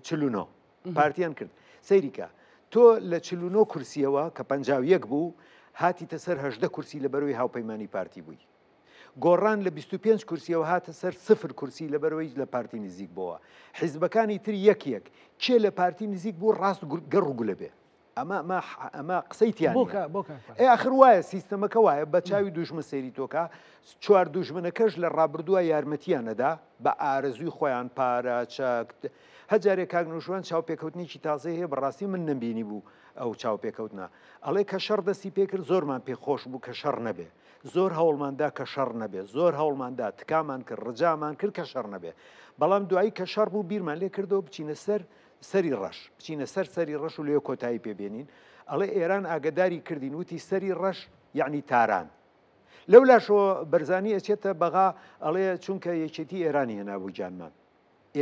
[SPEAKER 2] 49 پارتیان کرد سەیریکە تۆ لە 49 کورسیەوە کە 51 بوو هاتیتە سەر 18 کورسی لە بەرەوەی هاوپەیمانی پارتی بووی گۆڕان لە 25 کورسیەوە هاتە سەر 0 کورسی لە بەرەوەی لە پارتی نزیک بووە حیزبەکانی تر یەک کێ لە پارتی نزیک بوو ڕاست گەڕ و گولە بێ ئەمە قسەیتیان ئاخر وایە سیستەمەکە وایە بە چاوی دوژمە سەیری تۆکە چوار دوژمنەکەش لە ڕابردووە یارمەتیانەدا بە ئارەزوی خۆیان پارە چەک هەجارێک کاگنوشوان چاوپێکەوتنیی تازە هەیە بەڕاستی من نەبینی بوو ئەو چاوپێکەوتنا ئەڵێ کە شەڕ دەستی پێکرد زۆرمان پێخۆش بوو کە شەڕ نەبێ زۆر هەوڵماندا کە شەڕ نەبێ زۆر هەوڵماندا تکامان کرد ڕجامان کرد کە شەڕ نەبێ بەڵام دوایی کە شەڕ بوو بیرمان لێ کردەوە بچینە سەر سەری ڕەش بچینە سەر سەری ڕەش و لێ کۆتایی پێبێنین ئەڵێ ئێران ئاگداری کردین وتی سەری ڕەش یعنی تاران لەولاشەوە بەرزانی ئەچێتە بەغا ئەڵێ چونکە یەکێتی ئێرانی هێنابوو گیانمان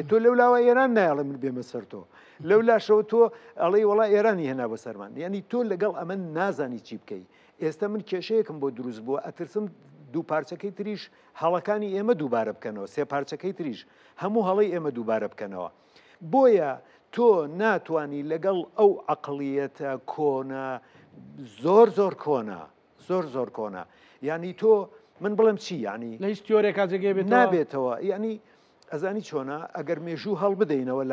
[SPEAKER 2] تۆ لەولاوە ئێران نایڵێ من بێمە سەر تۆ لەولاشەوە تۆ ئەڵێ وڵا ئێرانی هێنا بە سەرمان یعنی تۆ لەگەڵ ئەمە نازانی چی بکەی ئێستا من کێشەیەکم بۆ دروست بووە ئەترسم دوو پارچەکەی تریش هەڵەکانی ئێمە دووبارە بکەنەوە سێ پارچەکەی تریش هەموو هەڵی ئێمە دووبارە بکەنەوە بۆیە تۆ ناتوانی لەگەڵ ئەو عقلیەتە کۆنە زۆر کۆنە زۆر کۆنە یعنی تۆ من بڵم چی ینی
[SPEAKER 1] لە هیچ تیۆرێک کاتێک
[SPEAKER 2] نابێتەوە ینی ئەزانی چۆنە ئەگەر مێژوو هەڵ بدەینەوە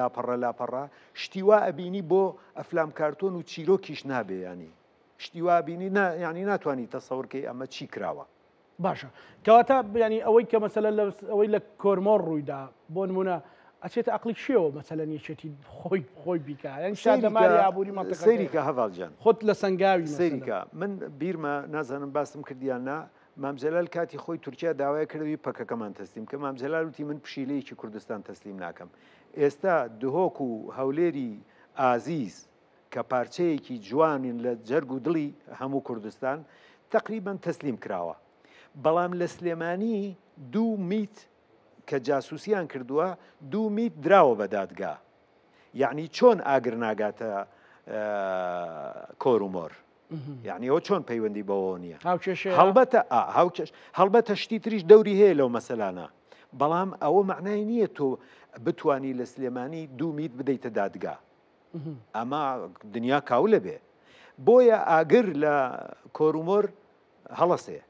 [SPEAKER 2] لاپەڕە شتیوا ئەبینی بۆ ئەفلام کارتۆن و چیرۆکیش نابێ ینی شتیوا بینی ینی ناتوانانی تەسەورکەی ئەمە چی کراوە
[SPEAKER 1] باشە کەواتە ینی ئەوەی کە مەسەلە ئەوەی لە کۆرمۆر ڕوویدا بۆ نمونە ئەچێتە عقلی شێوە مەسەلەن یەکێتی خۆی بیکە یان شادەماری ئابووری مەنتەقە
[SPEAKER 2] سەیریکە هەڤاڵجان
[SPEAKER 1] خۆت لە سەنگاوی
[SPEAKER 2] سەیریکە من بیرمە نازانم باسم کردیاننا مامجلال کاتی خۆی تورکیا داوای کردوی پەکەکەمان تەسلیم کە مامجلال وتی من پشیلەیەکی کوردستان تەسلیم ناکەم ئێستا دهۆک و هەولێری ئازیز کە پارچەیەکی جوانین لە جەرگ و دڵی هەموو کوردستان تقریبان تەسلیم کراوە بەڵام لە سلێمانی دوو میت کە جاسوسیان کردووە دوو میت دراوە بە دادگا یعنی چۆن ئاگر ناگاتە کۆرومۆر یعنی ئەو چۆن پەیوەندی بەوە نییە
[SPEAKER 1] هاوکێشەیە
[SPEAKER 2] هەڵبەتە شتی تریش دەوری هەیە لەو مەسەلانە بەڵام ئەوە معنای نییە تۆ بتانی لە سلێمانی 2 میت بدەیتە دادگا ئەمە دنیا کاو لە بێ بۆیە ئاگر لە کۆرومۆر هەڵەسێ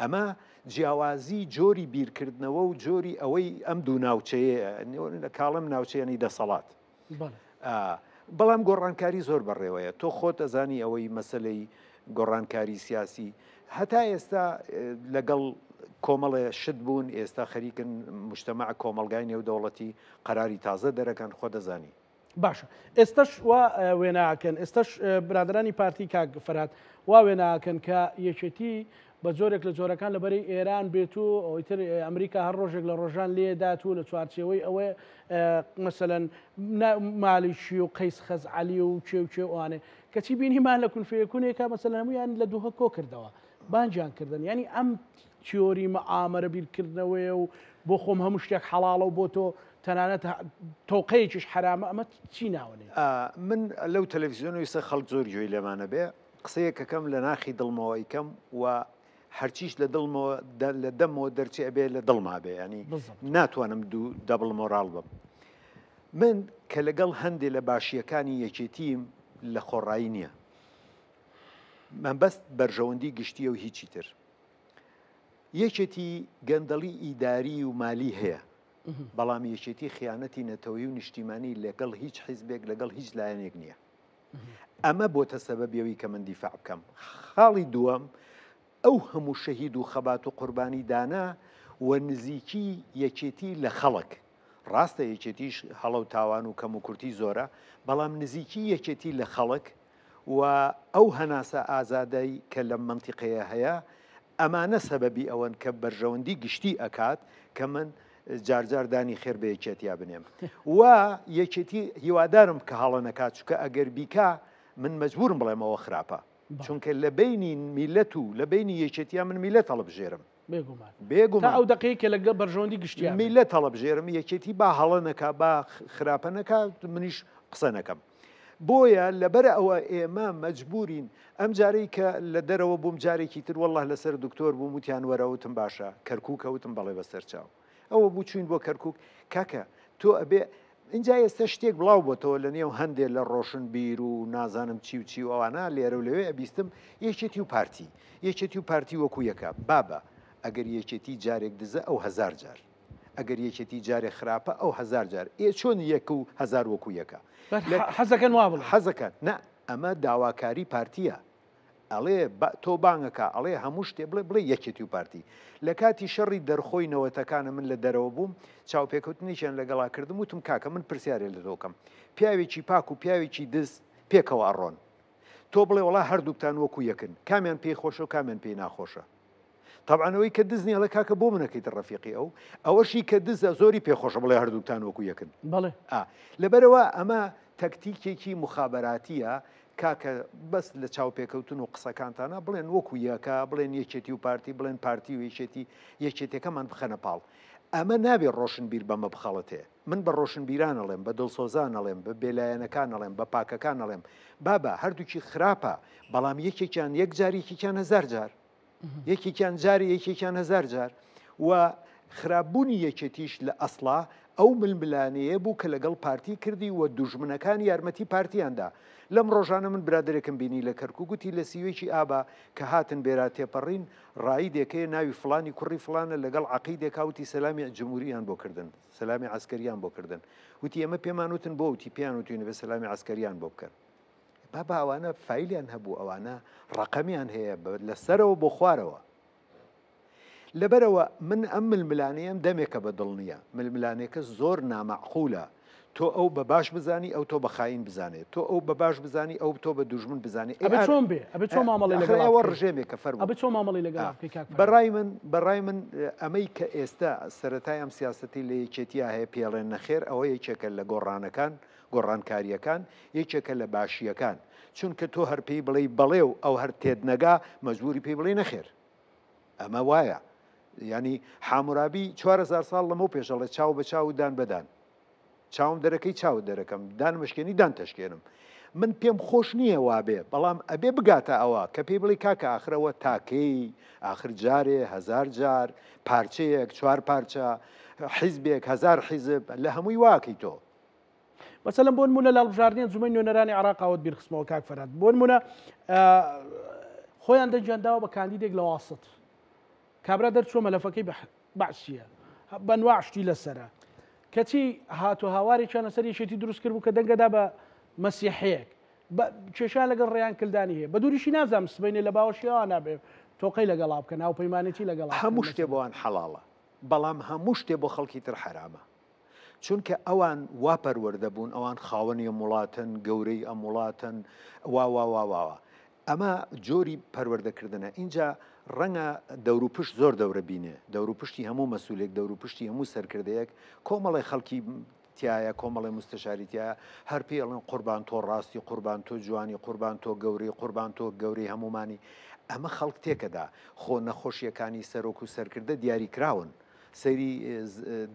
[SPEAKER 2] ئەمە جیاوازی جۆری بیرکردنەوە و جۆری ئەوەی ئەم دوو ناوچەیە لە کاڵم ناوچەیەنی دەسەڵات بەڵام گۆڕانکاری زۆر بەڕێوەیە تۆ خۆت ئەزانی ئەوەی مەسلەی گۆڕانکاری سیاسی هەتا ئێستا لەگەڵ کۆمەڵێ شت بوون ئێستا خەریکن مجتەمع کۆمەلگای نێودەوڵەتی قەراری تازە دەرەکەن خۆ دەزانی
[SPEAKER 1] باشە ئێستش وا وێناکەن ئێستش برادرانی پارتی کاک فەرهاد وا وێناکەن کە یەکێتی بە جۆرێک لە جۆرەکان لەبەری ئێران بێت و ئەویتر ئەمریکا هەر ڕۆژێک لە ڕۆژان لێدات و لە چوارچێوەی ئەوەیە مەسەلەن مالیشی و قەیس خەزعەلی و چێ ئەوانێ کەچی بینیمان لە کونفەیەکونێکە مەسەلەن هەمویان لە دووهە کۆ کردەوە بانجیان کردن ینی ئەم تیۆری مەعامەرە بیرکردنەوەی و بۆ خۆم هەموو شتێک حەڵاڵە و بۆ تۆ تەنانەت تۆقەیەکیش حرامە ئەمە چی ناوەێ
[SPEAKER 2] من لەو تەلەڤیزیۆنەوەی سە خەڵک زۆر جوێی لەمانە بێ قسەیەکەکەم لە ناخی دڵمەوە یکەم و هەرچیش لە دڵمەوە لە دەمەوە دەرچێ ئەبێ لە دڵما بێ ینی ناتوانم دوو دەبڵ مۆراڵ بم من کە لەگەڵ هەندێک لە باشیەکانی یەکێتیم لە خۆڕایی نییە مەبەست بەرژەوەندی گشتیە و هیچی تر یەکێتی گەندەڵی ئیداری و مالی هەیە بەڵام یەکێتی خیانەتی نەتەوەی و نیشتیمانی لەگەڵ هیچ حیزبێک لەگەڵ هیچ لایەنێک نییە ئەمە بۆتە سەبەبیەوەی کە من دیفاع بکەم خاڵی دووەم ئەو هەموو شەهید و خەبات و قوربانی دانا و نزیکی یەکێتی لە خەڵک ڕاستە یەکێتیش هەڵە و تاوان و کەم و کورتی زۆرە بەڵام نزیکی یەکێتی لە خەڵک و ئەو هەناسە ئازادەی کە لەم منتیقەیە هەیە ئەمانە سەبەبی ئەوەن کە بەرژەوەندی گشتی ئەکات کە من جارجاردانی خێر بە یەکێتیا بنێم و یەکێتی هیوادارم کە هەڵە نەکات چکە ئەگەر بیکا من مەجبورم بڵێمەوە خراپە چونکە لە بینی میلەت و لە بینی یەکێتیا من میلەت هەڵبژێرم
[SPEAKER 1] بێگومان ئەو دقەیەکە لەگە بەرژەوەندی گشتی
[SPEAKER 2] میلەت هەڵبژێرم یەکێتی با هەڵە نەکا با خراپە نەکات منیش قسە نەکەم بۆیە لەبەر ئەوە ئێمە مەجبورین ئەم جارەی کە لە دەرەوە بووم جارێکی تر وەڵڵاه لەسەر دکتۆر بووم وتیان وەرەوتم باشە کەرکووکەوتم بەڵێ بەسەر چاو ئەوە بوو چوین بۆ کەرکک کاکە تۆ ئەبێ اینجا ئێستا شتێک بڵاو بۆتەوە لە نێو هەندێک لە ڕۆشن بیر و نازانم چی و چی و ئەوانە لێرە و لەوێ ئەبیستم یەکێتی و پارتی یەکێتی و پارتی وەکو یەکە بابە ئەگەر یەکێتی جارێک دزە ئەو 1000 جار ئەگەر یەکێتی جارێک خراپە ئەو 1000 جار چۆن یەک و 1000 وەکو یەکە
[SPEAKER 1] حەزەکەن وا بڵێ
[SPEAKER 2] حەزەکەن نە ئەمە داواکاری پارتیە ئەڵێ تۆ بانگەکە ئەڵێ هەموو شتێ بڵێ یەکێتی و پارتی لە کاتی شەڕی دەرخۆی نەوەتەکانە من لە دەرەوە بووم چاوپێکەوتنیشیان لەگەڵا کردم وتم کاکە من پرسیارێ لە دۆکەم پیاوێکی پاک و پیاوێکی دز پێکەوە ئەڕۆن تۆ بڵێ وڵا هەردووکتان وەکو یەکن کامیان پێی خۆشە و کامیان پێی ناخۆشە طبعاەوەی کە دزنی ئەڵێ کاکە بۆ منەکەیتە ڕەفیقی ئەوەشی کە دزە زۆری پێخۆشە بڵێ هەردووکتان وەکو یەکن
[SPEAKER 1] بڵێ
[SPEAKER 2] لەبەرەوە ئەمە تەکتیکێکی مخابراتیە کاکە بەس لە چاوپێکەوتن و قسەکانتانە بڵێن وەکو یەکە بڵێن یەکێتی و پارتی بڵێن پارتی و یەکێتەکەمان بخەنە پاڵ ئەمە نابێت ڕۆشنبیر بەمە بخەڵەتێ من بە ڕۆشنبیران ئەڵێم بە دڵسۆزان ئەڵێم بە بێلایەنەکان ئەڵێم بە پاکەکان ئەڵێم بابە هەردووکی خراپە بەڵام یەکێکیان یەک جارێکیان 1000 جار یەکێکیان جاری یەکێکیان 1000 جار و خراپبوونی یەکێتیش لە ئەسڵا ئەو ململانەیە بوو کە لەگەڵ پارتی کردی و دوژمنەکان یارمەتی پارتیاندا لەم ڕۆژانە من برادێکم بینی لە کەرکوو گوتی لە سیوێکی ئابا کە هاتن بێرا تێپەڕین ڕایی دێکەیە ناوی فلانی کوڕی فلانە لەگەڵ عەقیدێکاوتی سەلامی جمهوریان بۆ کردن سەلامی عەسکەریان بۆ کردن وتی ئەمە پێمان وتن بۆ وتی پێیان وتوینە بە سەلامی عەسکەریان بۆ بکەن بابا ئەوانە فایلیان هەبوو ئەوانە ڕەقەمیان هەیە لەسەرەوە بۆ خوارەوە لەبەرەوە من ئەم ململانەیەم دەمێکە بە دڵ نییە ململانێکە زۆر نامەعقولە تۆ ئەو بە باش بزانی ئەو تۆ بە خاین بزانێت تۆ ئەو بە باش بزانی ئەو تۆ بە دوژمن بزانێت
[SPEAKER 1] ئەبێ چۆن بێ ئەبێ چۆن مامەڵی
[SPEAKER 2] لەگەڵەوە ڕژێمێکە فەرموو
[SPEAKER 1] ئەبێ چۆن مامەڵی لەگەڵ
[SPEAKER 2] بەڕای من ئەمەی کە ئێستا سەرەتای ئەم سیاسەتی لە یەکێتیا هەیە پێڵێن نەخێر ئەوە یەکێکە لە گۆڕانەکان گۆڕانکاریەکان یەکێکە لە باشیەکان چونکە تۆ هەر پێی بڵێ بەڵێ و ئەو هەر تێدنەگا مەجبوری پێی بڵێ نەخێر ئەمە وایە ینی حامورابی 4000 ساڵ لەمە پێشەڵێ چاو بە چاو دان بەدان چاوم دەرەکەی چاو دەرەکەم دان مشکێنی دان تەشکێنم من پێم خۆش نییە وابێ بەڵام ئەبێ بگاتە ئەوە کە پێی بڵی کاکە ئاخرەوە تاکەی آخر جارێ هزار جار پارچەیەک چوار پارچە حیزبێک هزار حیزب لە هەمووی واکەی تۆ
[SPEAKER 1] مثلا بۆ نمونە لە هەڵبژاردننی جومەی نوێنەرانی عراقاوت بیرخستمەوە کاک فەرهاد بۆ نمونە خۆیان دەنجانداوە بە کاندیدێک لە واسط کابرا دەرچووە مەلەفەکەی بەعسیە بەنواع شتی لەسرە کەچی هاتو هاوارێکیان لەسەر یەکێتی دروست کرد بوو کە دەنگەدا بە مەسیحەیەک کێشان لەگەڵ ڕێیان کلدانی هەیە بە دووریشی نازانم سبەینێ لە باوەشیەوە نابێ تۆقەی لەگەڵا بکە ناوپەیمانێتی لەگەڵ
[SPEAKER 2] هەموو شتێ بۆوان حەڵاڵە بەڵام هەموو شتێ بۆ خەڵکی تر حرامە چونکە ئەوان وا پەروەردەبوون ئەوان خاوەنی وڵاتن گەورەی ئەم وڵاتن واواواواوە ئەمە جۆری پەروەردەکردنە اینجا ڕەنگە دەوروپشت زۆر دەورە بینێ دەوروپشتی هەموو مەسئولێک دەوروپشتی هەموو سەرکردەیەک کۆمەڵی خەڵکی تایە کۆمەڵی مستشاریتیە هەر پێڵێن قوربان تۆ ڕاستی قوربان تۆ جوانی قوربان تۆ گەوری قوربان تۆ گەوری هەمومانی ئەمە خەڵک تێکەدا خۆ نەخۆشیەکانی سەرۆک و سەرکردە دیاری کراون سەیری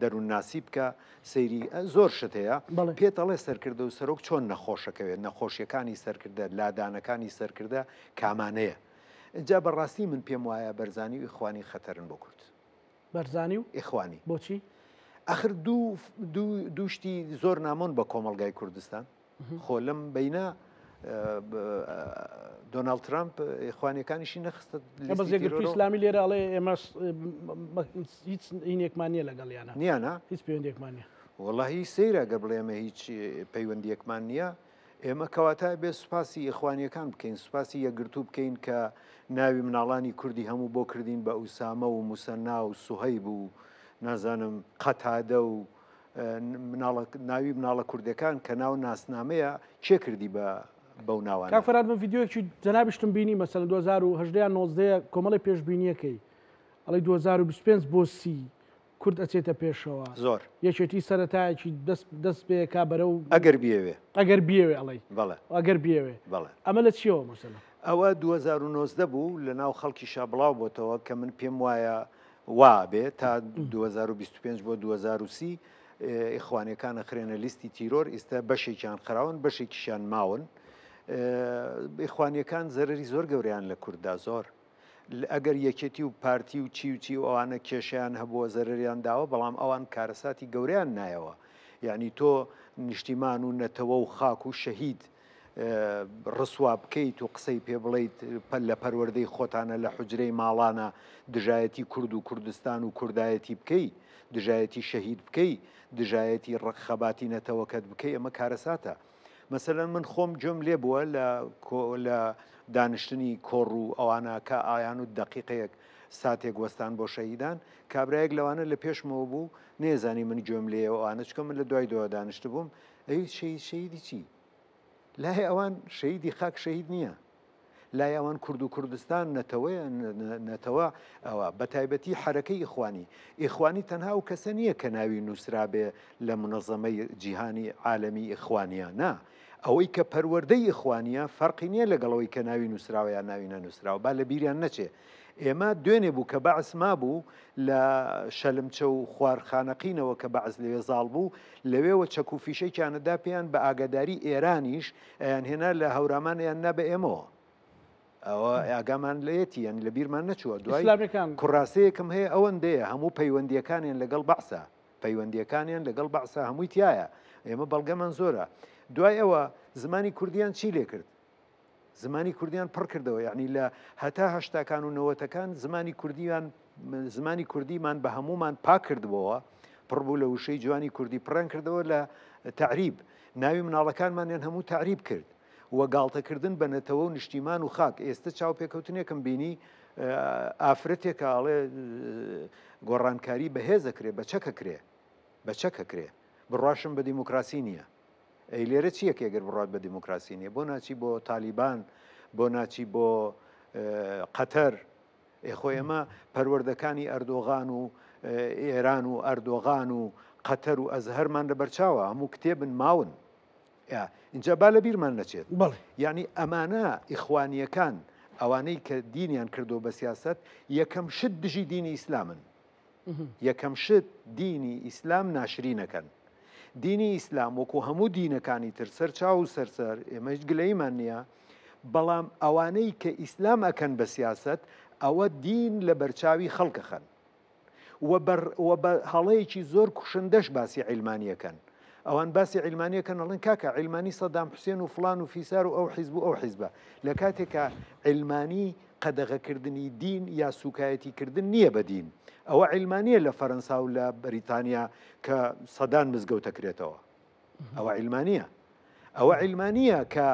[SPEAKER 2] دەروون ناسی بکە سەیری زۆر شت هەیە پێتەڵێ سەرکردە و سەرۆک چۆن نەخۆشەکەوێت نەخۆشیەکانی سەرکردە لادانەکانی سەرکردە کامانەیە جا بەڕاستی من پێم وایە بەرزانی و ئیخوانی خەتەرن بۆ کورد
[SPEAKER 1] بەرزانی و
[SPEAKER 2] ئیخوانی
[SPEAKER 1] بۆچی
[SPEAKER 2] آخر دووشتی زۆر نامۆن بە کۆمەلگای کوردستان خۆ لەم بینە دۆناڵد ترامپ ئیخوانیەکانیشی نەخستە
[SPEAKER 1] بەزێگرتوی ئیسلامی لێرە ئەڵێ ئێمە هیچ هینێکمان نیە لەگەڵیانە
[SPEAKER 2] نیانە
[SPEAKER 1] هیچ پەیوەندێکمان نیە
[SPEAKER 2] وەڵاهی سەیرە گەر بڵێمە هیچ پەیوەندیەکمان نییە ئێمە کەواتای بێ سوپاسی ئیخوانیەکان بکەین سوپاسی یەکگرتوو بکەین کە ناوی مناڵانی کوردی هەموو بۆ کردین بە ئوسامە و موسەنا و سوهەیب و نازانم قەتادە و ناوی مناڵە کوردەکان کە ناو ناسنامەیە چێ کردی بەو ناوان
[SPEAKER 1] کاک فەرهاد من ڤیدیۆیەکی جەنابیشتم بینی مەسەلەن 2018 کۆمەڵی پێشبینیەکەی ئەڵێ 2025 بۆ سی کورد ئەچێتە پێشەوە
[SPEAKER 2] زۆر
[SPEAKER 1] یەکێتی سەرەتایەکی دەست پێ کا بەرە و
[SPEAKER 2] ئەگەر بیەوێ
[SPEAKER 1] ئەگەر بیەوێ ئەڵێ
[SPEAKER 2] بەڵێ
[SPEAKER 1] ئەگەر بیەوێ
[SPEAKER 2] بەڵێ
[SPEAKER 1] ئەمە لە چیەوە مەسەلەن
[SPEAKER 2] ئەوە 2019 بوو لە ناو خەڵکی شابڵاو بۆتەوە کە من پێم وایە وا بێ تا 2025 بۆ 2030 ئیخوانیەکانە خرێنە لیستی تیرۆر ئێستا بەشێکیان خراون بەشێکیشیان ماون ئیخوانیەکان زەرری زۆر گەوریان لە کووردا زۆر ئەگەر یەکێتی و پارتی و چی و ئەوانە کێشیان هەبووە زەرریان داوە بەڵام ئەوان کارەساتی گەوریان نایەوە یعنی تۆ نیشتیمان و نەتەوە و خاک و شەهید ڕسوا بکەیت و قسەی پێ بڵیت لە پەروەردەی خۆتانە لە حوجرەی ماڵانە دژایەتی کورد و کوردستان و کوردایەتی بکەی دژایەتی شەهید بکەی دژایەتی ڕەخەباتی نەتەوەکەت بکەی ئەمە کارەساتە مەسەلەن من خۆم جۆم لێ بووە لە دانیشتنی کۆڕ و ئەوانە کە ئایان و دەقیقەیەک ساتێک وەستان بۆ شەهیدان کابراایەک لەوانە لە پێشمەوە بوو نێزانی من جۆم لێ ئەوانە چکە من لە دوای دۆ دانیشت بووم ئەوی شەهیدی چی لای ئەوان شەهیدی خاک شەهید نییە لای ئەوان کورد و کوردستان نەتەوە ئەوە بە تایبەتی حرەکەی ئیخوانی تەنها و کەسە نییە کە ناوی نووسرابێ لە منەظەمەی جیهانی عالەمی ئیخوانیە نا ئەوەی کە پەروەردەی ئیخوانیە فەرقی نییە لەگەڵەوەی کە ناوی نووسراوە یا ناوی نەنووسراوە با لە بیریان نەچێ ئێمە دوێنێ بوو کە بەعس مابوو لە شەلمچە و خوارخانەقینەوە کە بەعس لەوێ زاڵ بوو لەوێوە چەک و فیشەیانەدا پێیان بە ئاگاداری ئێرانیش ئەیان هێنا لە هەورامانیان نا بە ئێمەوە ئەوە ئاگامان لەیەتی یان لە بیرمان نەچووە دوای کوڕاستەیەکم هەیە ئەوەندەیە هەموو پەیوەندیەکانیان لەگەڵ بەعسە پەیوەندیەکانیان لەگەڵ بەعسە هەمووی تایە ئێمە بەڵگەمان زۆرە دوای ئەوە زمانی کوردیان چی لێ کرد زمانی کوردیان پڕ کردەوە یعنی لە هەتا هەشتاکان و نەوەتەکان زمانی کوردیمان بە هەمومان پاک کردبەوە پڕبوو لە وشەی جوانی کوردی پڕان کردەوە لە تعریب ناوی مناڵەکانمانیان هەموو تعریب کرد وەگاڵتەکردن بە نەتەوە و نیشتیمان و خاک ئێستا چاو پێکەوتنێکم بینی ئافرەتێکە ئاڵێ گۆڕانکاری بەهێزەکرێ بە چەکەکرێ بڕاشم بە دیموکراسی نییە ئەی لێرە چیەک ئەگەر بڕات بە دیموکراسی نیە بۆ ناچی بۆ تالیبان بۆ ناچی بۆ قەتەر خۆ ئێمە پەروەردەکانی ئەردۆغان و ئێران و ئەردۆغان و قەتەر و ئەزهەرمان لە بەرچاوە هەموو کتێبن ماون اینجا با لە بیرمان نەچێت یعنی ئەمانە ئیخوانیەکان ئەوانەی کە دینیان کردو بە سیاست یەکەم شت دژی دینی ئیسلامن یەکەم شت دینی ئیسلام ناشرینەکەن دینی ئیسلام وەکو هەموو دینەکانی تر سەرچاو و سەرسەر ئێمەش گلەیمان نییە، بەڵام ئەوانەی کە ئیسلام ئەکەن بە سیاست ئەوە دین لە بەرچاوی خەڵکەخەن و بە هەڵەیەکی زۆر کوشندەش باسی عیلمانیەکەن. ئەوان باسی عیلمانیەکەن ئەڵێن کاکە عیلمانی سەدام حوسێن و فلان و فیسار و ئەو حیزب و ئەو حیزبە، لە کاتێکە عیلمانی قەدەغەکردنی دین یا سوکایەتیکردن نییە بە دین. ئەوە عیلمانیە لە فەرەنسا و لە بەریتانیا کە سەدان مزگەوتەکرێتەوە، ئەوە عیلمانیە. ئەوە عیلمانیە کە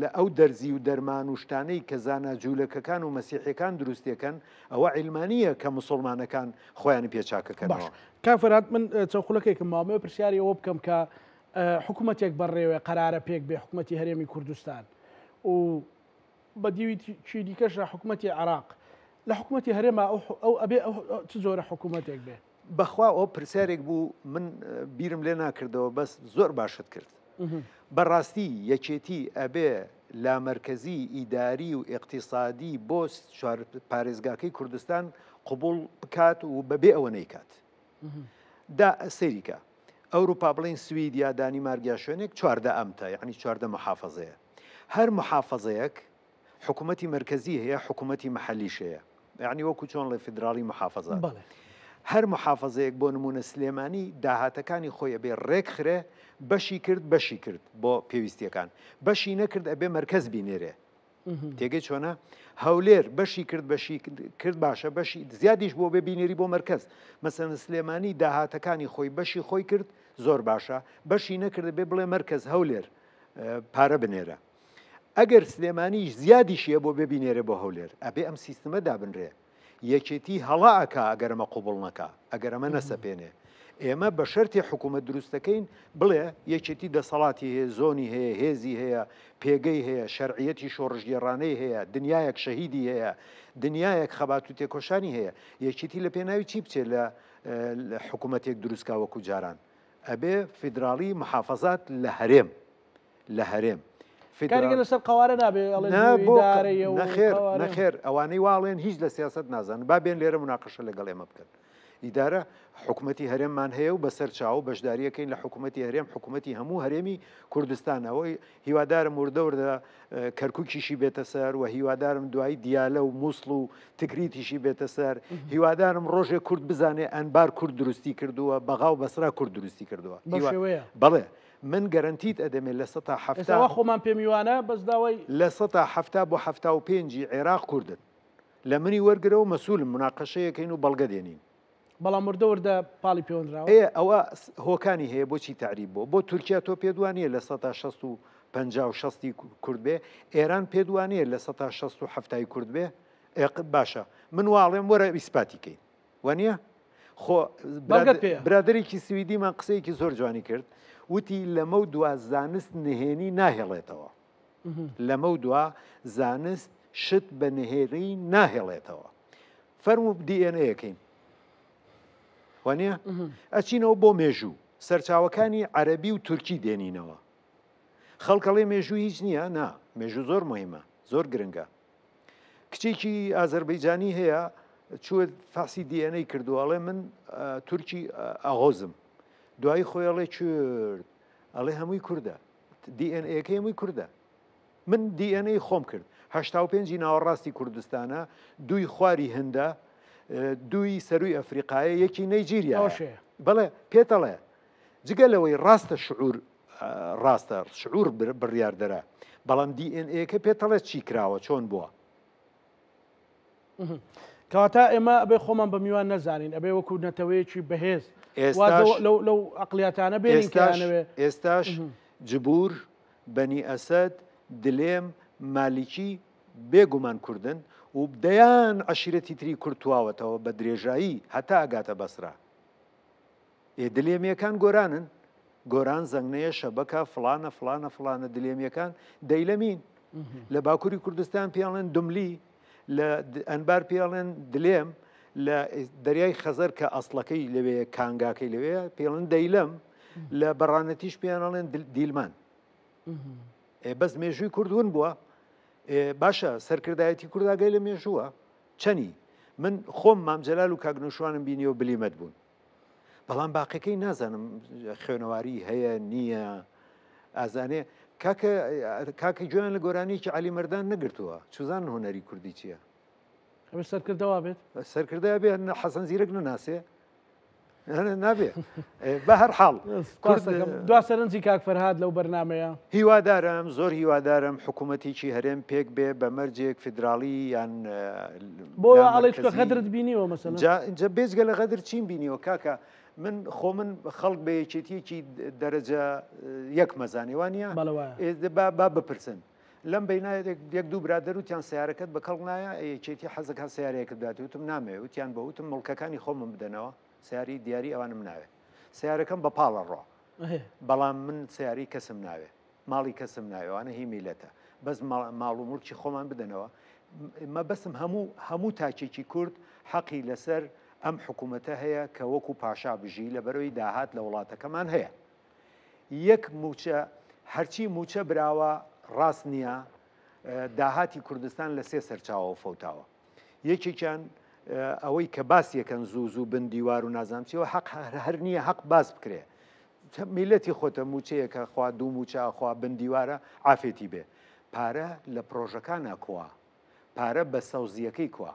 [SPEAKER 2] لە ئەو دەرزی و دەرمان و شتانەی کە زانە جوولەکەکان و مەسیحیەکان دروستیەکەن، ئەوە عیلمانیە کە مسلمانەکان خۆیان پێچاکەکەنەوە.
[SPEAKER 1] کافرات من چەوخولەکەیکم ماوەیە پرسیاری ئەوە بکەم کە حکوومەتێک بەڕێوێ قەرارە پێک بێ حکوومەتی هەرێمی کوردستان و بە دیوی چی دیکەش لە حکوومەتی عێراق لە حکوومەتی هەرێمە ئەو ئەبێ چ زۆرە حکوومەتێک بێ؟
[SPEAKER 2] بەخوا ئەو پرسیارێک بوو من بیرم لێ ناکردەوە، بەس زۆر باشت کرد. بەڕاستی یەکێتی ئەبێ لامەرکەزی ئیداری و اقتصادی بۆ پارێزگاکەی کوردستان قبول بکات و بەبێ ئەوە نەیکات. دا سەریکە ئەوروپا بڵین سویدیا دانیمارگیا شوێنێک 14 ئەمتە، یعنی 14 محافەزەیە. هەر محافەزەیەک حکوومەتی مرکزی هەیە، حکوومەتی محەلیش هەیە، یعنی وەکو چۆن لە فیدراڵی محافەزات. هەر محافەزەیەک بۆ نمونە سلێمانی داهاتەکانی خۆی بێ ڕێک خرێ بەشی کرد بۆ پێویستیەکان، بەشی نەکرد ئەبێ مرکز بینێرێ. تێگەی چۆنە؟ هەولێر بەشی کرد باشە، بەشی زیادیش بۆ بێ بینێری بۆ مرکز. مەسەلەن سلێمانی داهاتەکانی خۆی بەشی خۆی کرد زۆر باشە، بەشی نەکرد بێ بڵێ مرکز هەولێر پارە بنێرە. ئەگەر سلێمانیش زیادیشیە بۆ ببینێرە بۆ هەولێر، ئەبێ ئەم سیستمە دابنرێ. یەکێتی هەڵاکە ئەگەر ئەمە قوبڵ نەکا، ئەگەر ئەمە نەسەپێنێ. ئێمە بە شەرتی حکوومەت دروستەکەین بڵێ یەکێتی دەسەڵاتی هەیە، زۆنی هەیە، هێزی هەیە، پێگەی هەیە، شەرعیەتی شۆڕژگێڕانەی هەیە، دنیایەک شەهیدی هەیە، دنیایەک خەبات و تێکۆشانی هەیە. یەکێتی لە پێناوی چی بچێ لە حکوومەتێک دروستکا وەکو جاران؟ ئەبێ فیدراڵی محافەزات لە هەرێم
[SPEAKER 1] کارێکە لەسەر قوارە نابێ
[SPEAKER 2] نەخێر ئەوانەی واڵێن هیچ لە سیاست نازانن، با بێن لێرە مناقەشە لەگەڵ ئێمە بکەن. ئیدارە حکوومەتی هەرێممان هەیە و بەسەر چاو بەشداریەکەین لە حکوومەتی هەرێم، حکوومەتی هەموو هەرێمی کوردستانەوەی هیوادارم وردەوردە کەرکووکیشی بێتە سەر و هیوادارم دوایی دیالە و مووسڵ و تکریتیشی بێتە سەر، هیوادارم ڕۆژێک کورد بزانێ ئەنبار کورد دروستی کردووە، بەغا و بەسرا کورد دروستی کردووە. بەڵێ من گەرنتیت ئەدەمێت لە 1970
[SPEAKER 1] خۆمان پێمیوانە بەسداوای
[SPEAKER 2] لە 1970 بۆ 75 عێراق کوردن لە منی وەرگرەوە مەسوولم مناقەشەیەکەین و بەڵگە دێنین.
[SPEAKER 1] بەڵام وردە پاڵی پەیوەندراوە
[SPEAKER 2] ئەوە هۆکانی هەیە بۆچی تعریب بۆ تورکیا تۆ پێدوانیە لە 1950 کورد بێ، ئێران پێدوانیە لە 1970 کورد بێ. باشە من واڵێم وەرە ئیسپاتیکەین وانە؟ خۆ برادێکی سویدیمان قسەیەکی زۆر جوانی کرد، وتی لەمە دوا زانست نهێنی ناهێڵێتەوە، لەمە دوا زانست شت بە نهێنی ناهێڵێتەوە. فەرموو دیێنەیەکەین وانە؟ ئەچینەوە بۆ مێژوو، سەرچاوەکانی عەرەبی و تورکی دێنینەوە. خەڵکەڵێ مێژوو هیچ نییە، نا مێژوو زۆر مهمە، زۆر گرنگە. کچێکی ئازەربەیجانی هەیە چوە فاسی دیێنەی کردووەڵێ من تورکی ئاغۆزم، دوایی خۆیڵێ کرد ئەڵێ هەمووی کووردە، دیئNAەکە هەمووی کووردە. من دیئNA خۆم کرد 85 ناوەڕاستی کوردستانە، 2 خواری هەندە، 2 سەروی ئەفریقایە، 1 نەیجیریا. بەڵێ پێتەڵێ جگەلەوەی ڕاستە شعور ڕاستە شعور بڕیاردەرە، بەڵام دیئNAەکە پێتەڵێت چی کراوە چۆن بووە.
[SPEAKER 1] کەواتە ئێمە ئەبێ خۆمان بە میوان نەزانین، ئەبێ وەکو نەتەوەیەکی بەهێز لەو عقلیاتانە بێنینکەوێ.
[SPEAKER 2] ئێستاش جبور، بەنی ئەسەد، دلێم، مالیکی بێگومان کوردن و دەیان عەشیرەتی تری کورتواوەتەوە بە درێژایی هەتا ئەگاتە بەسرا. دلێمیەکان گۆرانن، گۆران زەنگنەیە شەبەکە فلانە فلانە فلانە دلێمیەکان دەیلەمین. لە باکووری کوردستان پێڵێن دوملی، لە ئەنبار پێڵێن دلێم، لە دەریای خەزەر کە ئەسڵەکەی لەوێ کانگاکەی لەوێ پێڵێن دەیلەم، لە بەڕانەتیش پێیانڵێن دیلمان. بەس مێژووی کوردون بووە. باشە سەرکردایەتی کورداگەی لە مێژووە چەنی من خۆم مامجەلال و کاگنوشوانم بینیەوە بلیمەت بوون، بەڵام باقیەکەی نازانم خوێنەواری هەیە نییە ئازانێ کاکە گوێیان لە گۆرانیی علی مەردان نەگرتووە چوزان هۆنەری کوردی چییە؟
[SPEAKER 1] ئەوێ سەرکردەوە بێت
[SPEAKER 2] سەرکردای بێ حەسەن زیرەک نەناسێ نابێ بە هەر حاڵ
[SPEAKER 1] دوا سەرنجی کاک فەرهاد لەو بەرنمەیە
[SPEAKER 2] هیوادارم زۆر هیوادارم حکوومەتێکی هەرێم پێک بێ بە مەرجێک فدراڵی یان
[SPEAKER 1] بۆ ئەڵێ غەدرت بینیوە مەسەلەن
[SPEAKER 2] اینجا بێجگە لە غەدر چین بینیوە کاکە من خەڵک بە یەکێتیەکی دەرەجە یەک مەزانێوانە با بپرسن لەم بەینا یەک دوو برادەروتیان سیارەکەت بە کەڵ نایە یەکێتی حەزەکە سیارەیەکە بدات وتم نامێ وتیان بە وتم مڵکەکانی خۆمم بدەنەوە سیاری دیاری ئەوانم ناوێت سیارەکەم بە پاڵە ڕۆ بەڵام من سیاری کەسم ناوێ ماڵی کەسم ناوێوانە هی میلەتە بەس ماڵ و مڵکی خۆمان بدەنەوە مە بەسم هەموو تاکێکی کورد حەقی لەسەر ئەم حکوومەتە هەیە کە وەکو پاشا بژی لە بەرەوەی داهات لە وڵاتەکەمان هەیە یەک موچە هەرچی موچە براوە ڕاست نییە داهاتی کوردستان لە سێ سەرچاوە فەوتاوە یەکێکیان ئەوەی کە باسیەکەن زوو بن دیوار و نازانچیەوە حەق هەر نییە حەق باس بکرێ میلەتی خۆتە موچەیەکە خوا دوو موچە خوا بن دیوارە ئافێتی بێ پارە لە پرۆژەکانە کووە پارە بە سەوزیەکەی کووە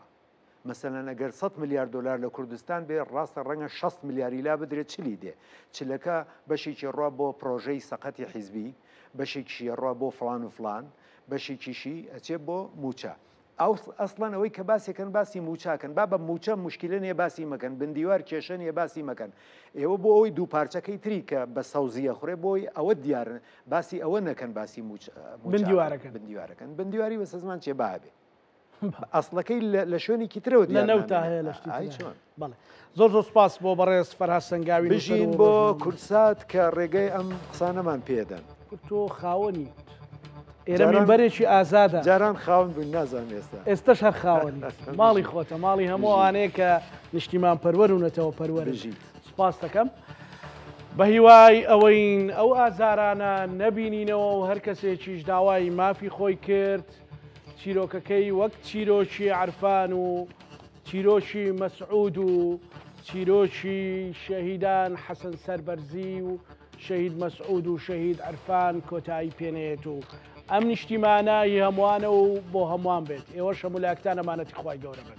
[SPEAKER 2] مەسەلەن ئەگەر 100 میلیارد دلار لە کوردستان بێ ڕاستە ڕەنگە 6 میلیاری لا بدرێت چلی دێ چلەکە بەشێکی ڕوا بۆ پرۆژەی سەقەتی حیزبی بەشێکی ڕوا بۆ فلان و فلان بەشێکیشی ئەچێ بۆ موچە ئەو ئەسڵەن ئەوەی کە باسێکن باسی موچاکەن با بە موچە مشکلە نیە باسی مەکەن بندیوار کێشە نیە باسی مەکەن ئێوە بۆ ئەوەی دوو پارچەکەی تری کە بە سەوزیە خوڕێ بۆی ئەوە دیارن باسی ئەوە نەکەن باسی بندیوارەکەن بندیواری بە سەزمان چێ بابێ ئەسڵەکەی لە شوێنێکی ترەوە
[SPEAKER 1] لە نەوتا هەیە لە چۆن زۆر زۆر سپاس بۆ بەڕێز فەرهاد سەنگاوی
[SPEAKER 2] بژین بۆ کورسات کە ڕێگەی ئەم قسانەمان پێدەن
[SPEAKER 1] تۆ خاوەنی ئێرە منبەرێکی ئازادە
[SPEAKER 2] جاران خاون بوون نازان
[SPEAKER 1] ئێستش هەر خاوەنی ماڵی خۆتە ماڵی هەمووانەیە کە نیشتیمان پەروەرونەتەوە پەروەرژی سپاس دەکەم بە هیوای ئەوەین ئەو ئازارانە نەبینینەوە و هەر کەسێکیش داوای مافی خۆی کرد چیرۆکەکەی وەک چیرۆکی عرفان و چیرۆکی مەسعود و چیرۆکی شەهیدان حەسەن سەربەرزی و شەهید مەسعود و شەهید عرفان کۆتایی پێنێت و ئەم نیشتیمانە هەمووانە و بۆ هەمووان بێت ئێوە شەمولاکتان ئەمانەتی خوای گەورە بن.